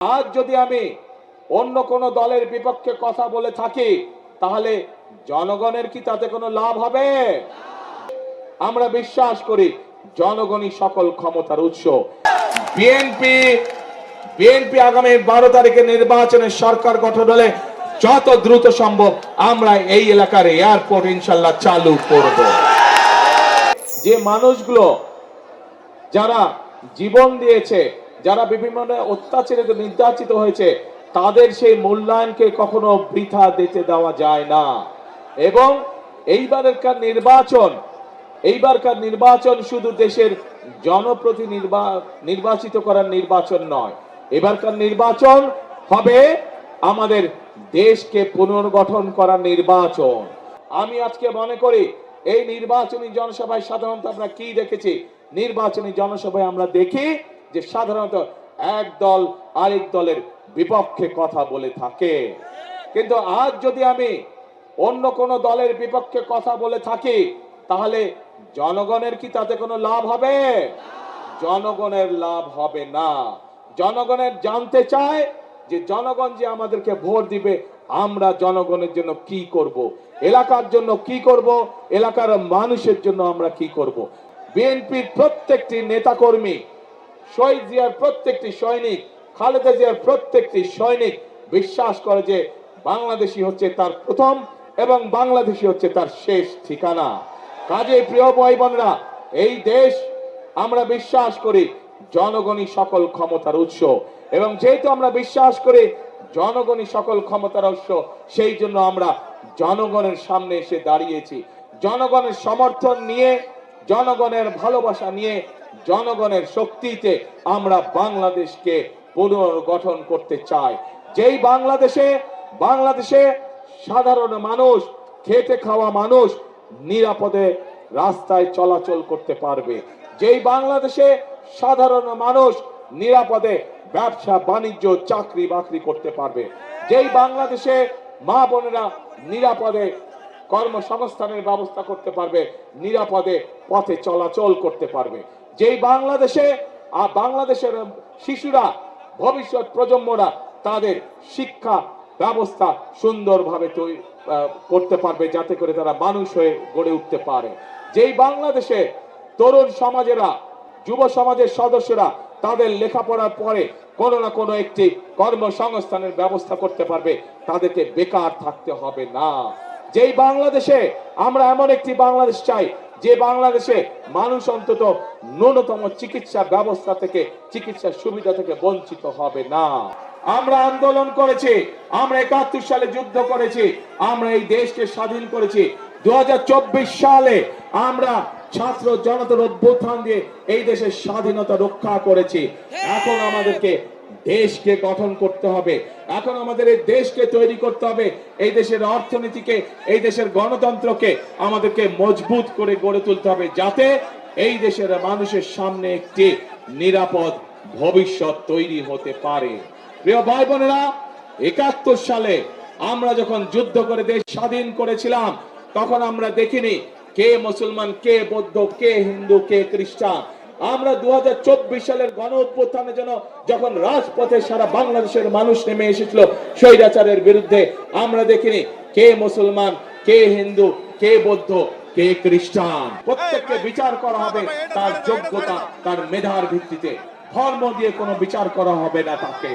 আজ যদি আমি অন্য কোন দলের বিপক্ষে কথা বলে থাকি তাহলে জনগণের কি তাতে কোনো লাভ হবে? আমরা বিশ্বাস করি জনগণই সকল ক্ষমতার উৎস। বিএনপি আগামী 12 তারিখে নির্বাচনে সরকার গঠন হলে যত দ্রুত সম্ভব আমরা এই এলাকার এয়ারপোর্ট ইনশাআল্লাহ চালু করব। যে মানুষগুলো যারা জীবন দিয়েছে, যারা বিভিন্ন অত্যাচারিত নির্যাতিত হয়েছে, তাদের সেই মূল্যায়নকে কখনো বৃথা দিতে দেওয়া যায় না। এবং এইবারকার নির্বাচন শুধু দেশের নির্বাচিত করার নির্বাচন নয়, এবারকার নির্বাচন হবে আমাদের দেশকে পুনর্গঠন করার নির্বাচন। আমি আজকে মনে করি এই নির্বাচনী জনসভায় সাধারণত আমরা কি দেখেছি, নির্বাচনী জনসভায় আমরা দেখি যে সাধারণত এক দল আরেক দলের বিপক্ষে কথা বলে থাকে। কিন্তু আজ যদি আমি অন্য কোন দলের বিপক্ষে কথা বলে থাকি তাহলে জনগণের কি তাতে কোনো লাভ হবে? জনগণের লাভ হবে না। জনগণের জানতে চায় যে জনগণ যে আমাদেরকে ভোট দিবে আমরা জনগণের জন্য কি করব, এলাকার জন্য কি করব, এলাকার মানুষের জন্য আমরা কি করব। বিএনপির প্রত্যেকটি নেতাকর্মী, শহীদ জিয়ার প্রত্যেকটি সৈনিক, খালেদা জিয়ার প্রত্যেকটি সৈনিক বিশ্বাস করে যে বাংলাদেশী হচ্ছে তার প্রথম এবং বাংলাদেশী হচ্ছে তার শেষ ঠিকানা। কাজেই প্রিয় ভাই বোনেরা, এই দেশ আমরা বিশ্বাস করি জনগণই সকল ক্ষমতার উৎস, এবং যেহেতু আমরা বিশ্বাস করি জনগণই সকল ক্ষমতার উৎস, সেই জন্য আমরা জনগণের সামনে এসে দাঁড়িয়েছি। জনগণের সমর্থন নিয়ে, জনগণের ভালোবাসা নিয়ে, জনগণের শক্তিতে আমরা বাংলাদেশকে পুনর্গঠন করতে চাই। যেই বাংলাদেশে সাধারণ মানুষ, খেটে খাওয়া মানুষ নিরাপদে রাস্তায় চলাচল করতে পারবে, যেই বাংলাদেশে সাধারণ মানুষ নিরাপদে ব্যবসা বাণিজ্য চাকরি বাকরি করতে পারবে, যেই বাংলাদেশে মা বোনেরা নিরাপদে কর্মসংস্থানের ব্যবস্থা করতে পারবে, নিরাপদে পথে চলাচল করতে পারবে, যেই বাংলাদেশের শিশুরা, ভবিষ্যৎ প্রজন্মরা তাদের শিক্ষা ব্যবস্থা সুন্দরভাবে করতে পারবে, যাতে করে তারা মানুষ হয়ে গড়ে উঠতে পারে, যেই বাংলাদেশে তরুণ সমাজেরা, যুব সমাজের সদস্যরা তাদের লেখাপড়ার পরে কোনো না কোনো একটি কর্মসংস্থানের ব্যবস্থা করতে পারবে, তাদেরকে বেকার থাকতে হবে না। যেই বাংলাদেশে আমরা এমন একটি বাংলাদেশ চাই যে বাংলাদেশে মানুষ অন্তত ন্যূনতম চিকিৎসা ব্যবস্থা থেকে, চিকিৎসার সুবিধা থেকে বঞ্চিত হবে না। আমরা আন্দোলন করেছি, আমরা 71 সালে যুদ্ধ করেছি, আমরা এই দেশকে স্বাধীন করেছি। 2024 সালে আমরা ছাত্র জনতার অভ্যুত্থান দিয়ে এই দেশের স্বাধীনতা রক্ষা করেছি। এখন আমাদেরকে দেশকে গঠন করতে হবে, এখন আমাদের এই দেশকে তৈরি করতে হবে, এই দেশের অর্থনীতিকে, এই দেশের গণতন্ত্রকে আমাদেরকে মজবুত করে গড়ে তুলতে হবে, যাতে এই দেশের মানুষের সামনে একটি নিরাপদ ভবিষ্যৎ তৈরি হতে পারে। প্রিয় ভাই বোনেরা, 71 সালে আমরা যখন যুদ্ধ করে দেশ স্বাধীন করেছিলাম তখন আমরা দেখিনি কে মুসলমান, কে বৌদ্ধ, কে হিন্দু, কে খ্রিস্টান। আমরা 2024 সালের গণ অভ্যুত্থানের জন্য যখন রাজপথে সারা বাংলাদেশের মানুষ নেমে এসেছিল স্বৈরাচারের বিরুদ্ধে, আমরা দেখিনি কে মুসলমান, কে হিন্দু, কে বৌদ্ধ, কে খ্রিস্টান। প্রত্যেককে বিচার করা হবে তার যোগ্যতা, তার মেধার ভিত্তিতে, ধর্ম দিয়ে কোনো বিচার করা হবে না তাকে।